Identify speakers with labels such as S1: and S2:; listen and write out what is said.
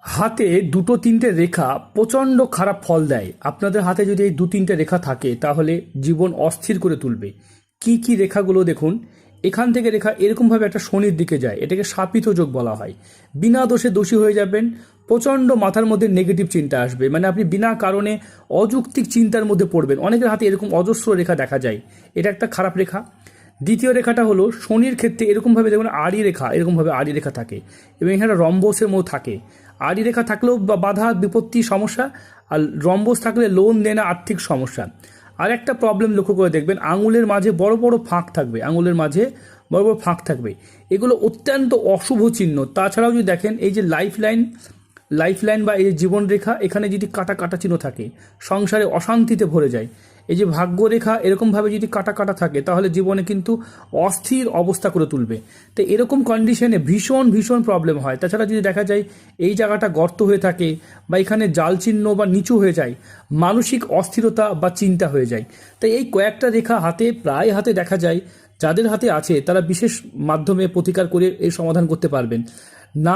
S1: হাতে দুটো তিনটে রেখা প্রচণ্ড খারাপ ফল দেয়। আপনাদের হাতে যদি এই দু তিনটে রেখা থাকে তাহলে জীবন অস্থির করে তুলবে। কি কি রেখাগুলো দেখুন। এখান থেকে রেখা এরকমভাবে একটা শনির দিকে যায়, এটাকে শাপিত যোগ বলা হয়। বিনা দোষে দোষী হয়ে যাবেন, প্রচণ্ড মাথার মধ্যে নেগেটিভ চিন্তা আসবে, মানে আপনি বিনা কারণে অযৌক্তিক চিন্তার মধ্যে পড়বেন। অনেকের হাতে এরকম অজস্র রেখা দেখা যায়, এটা একটা খারাপ রেখা। দ্বিতীয় রেখাটা হলো শনির ক্ষেত্রে এরকমভাবে দেখুন আড়ি রেখা, এরকমভাবে আড়ি রেখা থাকে এবং এখানে রম্বসের মতো থাকে। আড়ি রেখা থাকলেও বাধা বিপত্তি সমস্যা, আর রম্বস থাকলে লোন দেনা আর্থিক সমস্যা। আর একটা প্রবলেম লক্ষ্য করে দেখবেন, আঙুলের মাঝে বড় বড় ফাঁক থাকবে, আঙুলের মাঝে বড় বড় ফাঁক থাকবে, এগুলো অত্যন্ত অশুভ চিহ্ন। তাছাড়াও যদি দেখেন এই যে লাইফ লাইন বা এই যে জীবনরেখা, এখানে যদি কাটা কাটা চিহ্ন থাকে সংসারে অশান্তিতে ভরে যায়। এই যে ভাগ্যরেখা এরকমভাবে যদি কাটা কাটা থাকে তাহলে জীবনে কিন্তু অস্থির অবস্থা করে তুলবে। তো এরকম কন্ডিশনে ভীষণ ভীষণ প্রবলেম হয়। তাছাড়া যদি দেখা যায় এই জায়গাটা গর্ত হয়ে থাকে বা এখানে জাল চিহ্ন বা নিচু হয়ে যায়, মানসিক অস্থিরতা বা চিন্তা হয়ে যায়। তাই এই কয়েকটা রেখা প্রায় হাতে দেখা যায়। যাদের হাতে আছে তারা বিশেষ মাধ্যমে প্রতিকার করে এর সমাধান করতে পারবেন।